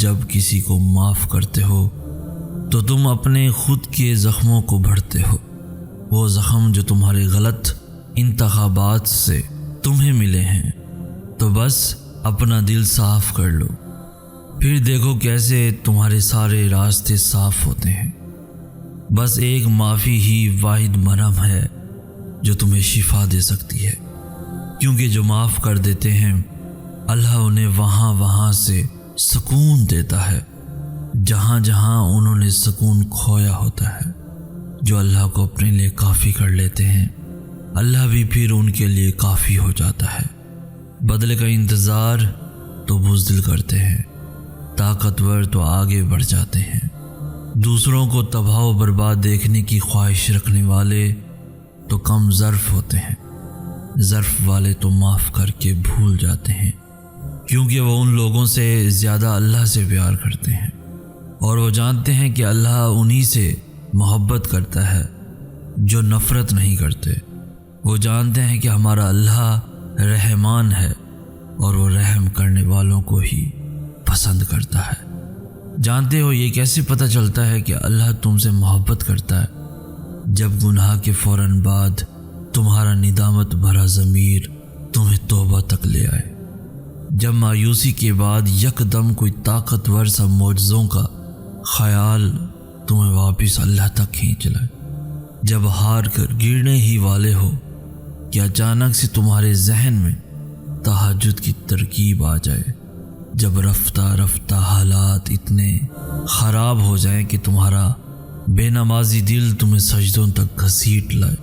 جب کسی کو معاف کرتے ہو تو تم اپنے خود کے زخموں کو بھرتے ہو، وہ زخم جو تمہارے غلط انتخابات سے تمہیں ملے ہیں۔ تو بس اپنا دل صاف کر لو، پھر دیکھو کیسے تمہارے سارے راستے صاف ہوتے ہیں۔ بس ایک معافی ہی واحد مرہم ہے جو تمہیں شفا دے سکتی ہے، کیونکہ جو معاف کر دیتے ہیں اللہ انہیں وہاں سے سکون دیتا ہے جہاں جہاں انہوں نے سکون کھویا ہوتا ہے۔ جو اللہ کو اپنے لیے کافی کر لیتے ہیں اللہ بھی پھر ان کے لیے کافی ہو جاتا ہے۔ بدلے کا انتظار تو بزدل کرتے ہیں، طاقتور تو آگے بڑھ جاتے ہیں۔ دوسروں کو تباہ و برباد دیکھنے کی خواہش رکھنے والے تو کم ظرف ہوتے ہیں، ظرف والے تو معاف کر کے بھول جاتے ہیں، کیونکہ وہ ان لوگوں سے زیادہ اللہ سے پیار کرتے ہیں اور وہ جانتے ہیں کہ اللہ انہی سے محبت کرتا ہے جو نفرت نہیں کرتے۔ وہ جانتے ہیں کہ ہمارا اللہ رحمان ہے اور وہ رحم کرنے والوں کو ہی پسند کرتا ہے۔ جانتے ہو یہ کیسے پتہ چلتا ہے کہ اللہ تم سے محبت کرتا ہے؟ جب گناہ کے فوراً بعد تمہارا ندامت بھرا ضمیر تمہیں توبہ تک لے آئے، جب مایوسی کے بعد یکدم کوئی طاقتور سا معجزوں کا خیال تمہیں واپس اللہ تک کھینچ لائے، جب ہار کر گرنے ہی والے ہو کہ اچانک سے تمہارے ذہن میں تہجد کی ترکیب آ جائے، جب رفتہ رفتہ حالات اتنے خراب ہو جائیں کہ تمہارا بے نمازی دل تمہیں سجدوں تک گھسیٹ لائے،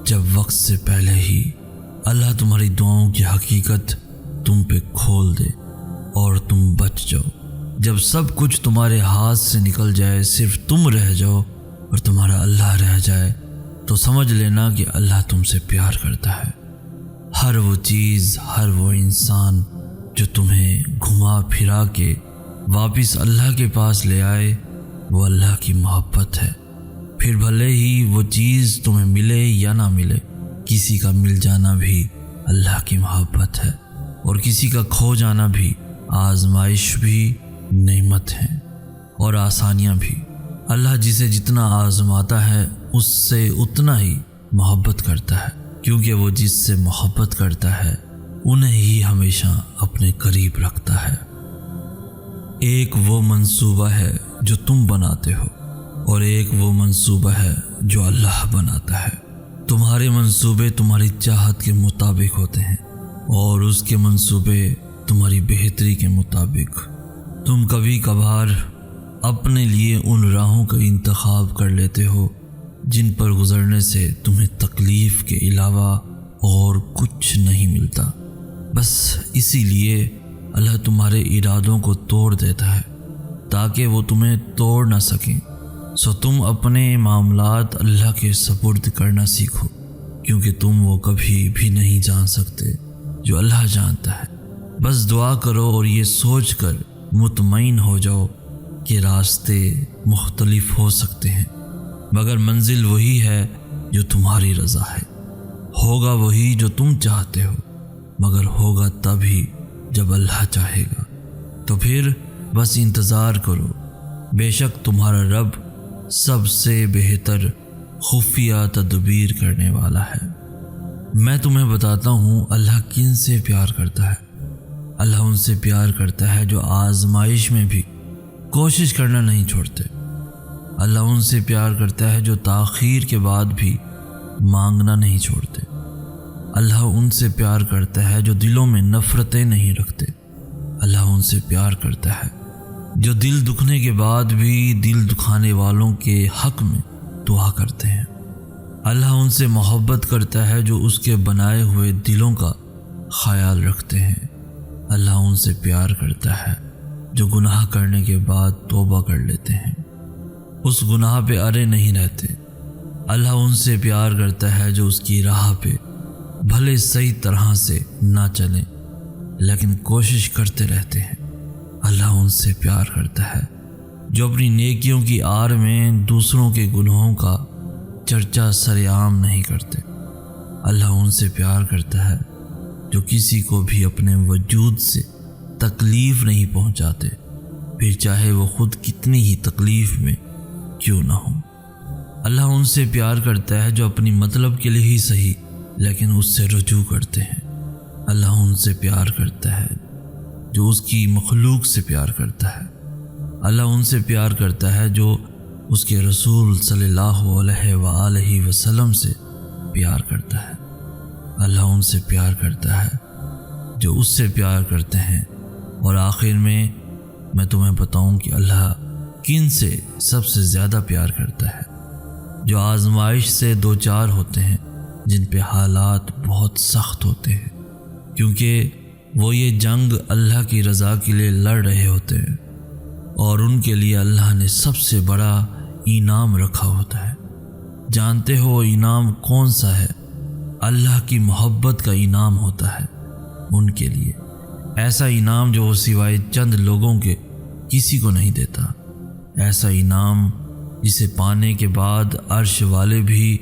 جب وقت سے پہلے ہی اللہ تمہاری دعاؤں کی حقیقت تم پہ کھول دے اور تم بچ جاؤ، جب سب کچھ تمہارے ہاتھ سے نکل جائے، صرف تم رہ جاؤ اور تمہارا اللہ رہ جائے، تو سمجھ لینا کہ اللہ تم سے پیار کرتا ہے۔ ہر وہ چیز، ہر وہ انسان جو تمہیں گھما پھرا کے واپس اللہ کے پاس لے آئے وہ اللہ کی محبت ہے۔ پھر بھلے ہی وہ چیز تمہیں ملے یا نہ ملے، کسی کا مل جانا بھی اللہ کی محبت ہے اور کسی کا کھو جانا بھی آزمائش بھی نعمت ہے اور آسانیاں بھی۔ اللہ جسے جتنا آزماتا ہے اس سے اتنا ہی محبت کرتا ہے، کیونکہ وہ جس سے محبت کرتا ہے انہیں ہی ہمیشہ اپنے قریب رکھتا ہے۔ ایک وہ منصوبہ ہے جو تم بناتے ہو اور ایک وہ منصوبہ ہے جو اللہ بناتا ہے۔ تمہارے منصوبے تمہاری چاہت کے مطابق ہوتے ہیں اور اس کے منصوبے تمہاری بہتری کے مطابق۔ تم کبھی کبھار اپنے لیے ان راہوں کا انتخاب کر لیتے ہو جن پر گزرنے سے تمہیں تکلیف کے علاوہ اور کچھ نہیں ملتا۔ بس اسی لیے اللہ تمہارے ارادوں کو توڑ دیتا ہے تاکہ وہ تمہیں توڑ نہ سکیں۔ سو تم اپنے معاملات اللہ کے سپرد کرنا سیکھو، کیونکہ تم وہ کبھی بھی نہیں جان سکتے جو اللہ جانتا ہے۔ بس دعا کرو اور یہ سوچ کر مطمئن ہو جاؤ کہ راستے مختلف ہو سکتے ہیں مگر منزل وہی ہے جو تمہاری رضا ہے۔ ہوگا وہی جو تم چاہتے ہو مگر ہوگا تبھی جب اللہ چاہے گا۔ تو پھر بس انتظار کرو، بے شک تمہارا رب سب سے بہتر خفیہ تدبیر کرنے والا ہے۔ میں تمہیں بتاتا ہوں اللہ کن سے پیار کرتا ہے۔ اللہ ان سے پیار کرتا ہے جو آزمائش میں بھی کوشش کرنا نہیں چھوڑتے۔ اللہ ان سے پیار کرتا ہے جو تاخیر کے بعد بھی مانگنا نہیں چھوڑتے۔ اللہ ان سے پیار کرتا ہے جو دلوں میں نفرتیں نہیں رکھتے۔ اللہ ان سے پیار کرتا ہے جو دل دکھنے کے بعد بھی دل دکھانے والوں کے حق میں دعا کرتے ہیں۔ اللہ ان سے محبت کرتا ہے جو اس کے بنائے ہوئے دلوں کا خیال رکھتے ہیں۔ اللہ ان سے پیار کرتا ہے جو گناہ کرنے کے بعد توبہ کر لیتے ہیں، اس گناہ پہ اڑے نہیں رہتے۔ اللہ ان سے پیار کرتا ہے جو اس کی راہ پہ بھلے صحیح طرح سے نہ چلیں لیکن کوشش کرتے رہتے ہیں۔ اللہ ان سے پیار کرتا ہے جو اپنی نیکیوں کی آڑ میں دوسروں کے گناہوں کا چرچا سر عام نہیں کرتے۔ اللہ ان سے پیار کرتا ہے جو کسی کو بھی اپنے وجود سے تکلیف نہیں پہنچاتے۔ پھر چاہے وہ خود کتنی ہی تکلیف میں کیوں نہ ہو۔ اللہ ان سے پیار کرتا ہے جو اپنی مطلب کے لیے ہی صحیح لیکن اس سے رجوع کرتے ہیں۔ اللہ ان سے پیار کرتا ہے جو اس کی مخلوق سے پیار کرتا ہے۔ اللہ ان سے پیار کرتا ہے جو اس کے رسول صلی اللہ علیہ وآلہ وسلم سے پیار کرتا ہے۔ اللہ ان سے پیار کرتا ہے جو اس سے پیار کرتے ہیں۔ اور آخر میں تمہیں بتاؤں کہ اللہ کن سے سب سے زیادہ پیار کرتا ہے؟ جو آزمائش سے دوچار ہوتے ہیں، جن پہ حالات بہت سخت ہوتے ہیں، کیونکہ وہ یہ جنگ اللہ کی رضا کے لیے لڑ رہے ہوتے ہیں اور ان کے لیے اللہ نے سب سے بڑا انعام رکھا ہوتا ہے۔ جانتے ہو انعام کون سا ہے؟ اللہ کی محبت کا انعام ہوتا ہے ان کے لیے، ایسا انعام جو وہ سوائے چند لوگوں کے کسی کو نہیں دیتا، ایسا انعام جسے پانے کے بعد عرش والے بھی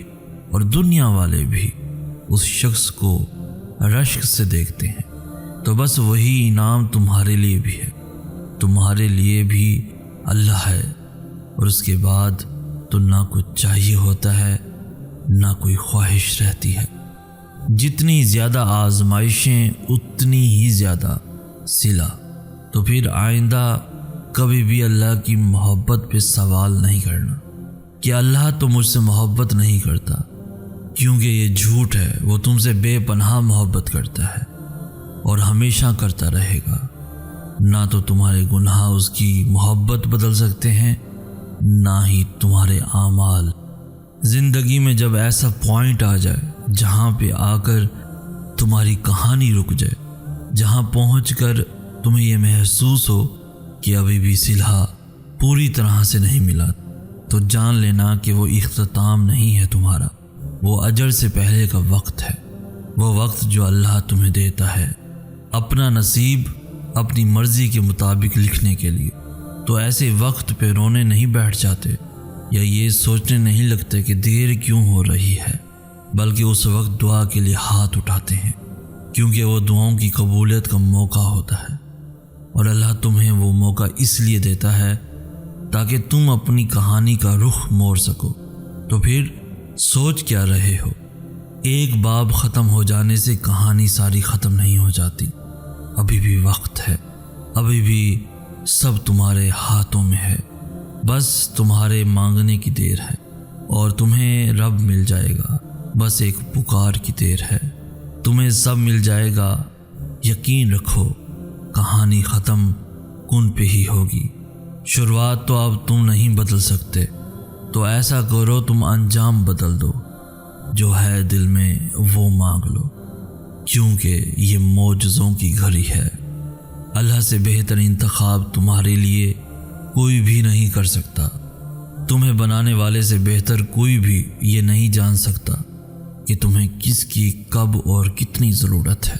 اور دنیا والے بھی اس شخص کو رشک سے دیکھتے ہیں۔ تو بس وہی انعام تمہارے لیے بھی ہے، تمہارے لیے بھی اللہ ہے، اور اس کے بعد تو نہ کچھ چاہیے ہوتا ہے نہ کوئی خواہش رہتی ہے۔ جتنی زیادہ آزمائشیں اتنی ہی زیادہ صلہ۔ تو پھر آئندہ کبھی بھی اللہ کی محبت پہ سوال نہیں کرنا کہ اللہ تو مجھ سے محبت نہیں کرتا، کیونکہ یہ جھوٹ ہے۔ وہ تم سے بے پناہ محبت کرتا ہے اور ہمیشہ کرتا رہے گا۔ نہ تو تمہارے گناہ اس کی محبت بدل سکتے ہیں، نہ ہی تمہارے اعمال۔ زندگی میں جب ایسا پوائنٹ آ جائے جہاں پہ آ کر تمہاری کہانی رک جائے، جہاں پہنچ کر تمہیں یہ محسوس ہو کہ ابھی بھی صلہ پوری طرح سے نہیں ملا، تو جان لینا کہ وہ اختتام نہیں ہے تمہارا، وہ اجر سے پہلے کا وقت ہے، وہ وقت جو اللہ تمہیں دیتا ہے اپنا نصیب اپنی مرضی کے مطابق لکھنے کے لیے۔ تو ایسے وقت پہ رونے نہیں بیٹھ جاتے یا یہ سوچنے نہیں لگتے کہ دیر کیوں ہو رہی ہے، بلکہ اس وقت دعا کے لیے ہاتھ اٹھاتے ہیں، کیونکہ وہ دعاؤں کی قبولیت کا موقع ہوتا ہے، اور اللہ تمہیں وہ موقع اس لیے دیتا ہے تاکہ تم اپنی کہانی کا رخ موڑ سکو۔ تو پھر سوچ کیا رہے ہو؟ ایک باب ختم ہو جانے سے کہانی ساری ختم نہیں ہو جاتی، ابھی بھی وقت ہے، ابھی بھی سب تمہارے ہاتھوں میں ہے، بس تمہارے مانگنے کی دیر ہے اور تمہیں رب مل جائے گا، بس ایک پکار کی دیر ہے، تمہیں سب مل جائے گا۔ یقین رکھو کہانی ختم کن پہ ہی ہوگی، شروعات تو اب تم نہیں بدل سکتے، تو ایسا کرو تم انجام بدل دو، جو ہے دل میں وہ مانگ لو، کیونکہ یہ معجزوں کی گھڑی ہے۔ اللہ سے بہتر انتخاب تمہارے لیے کوئی بھی نہیں کر سکتا، تمہیں بنانے والے سے بہتر کوئی بھی یہ نہیں جان سکتا کہ تمہیں کس کی کب اور کتنی ضرورت ہے۔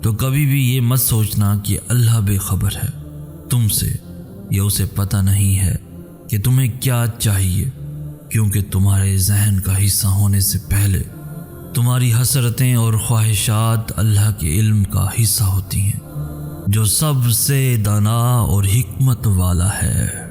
تو کبھی بھی یہ مت سوچنا کہ اللہ بے خبر ہے تم سے، یا اسے پتہ نہیں ہے کہ تمہیں کیا چاہیے، کیونکہ تمہارے ذہن کا حصہ ہونے سے پہلے تمہاری حسرتیں اور خواہشات اللہ کے علم کا حصہ ہوتی ہیں، جو سب سے دانا اور حکمت والا ہے۔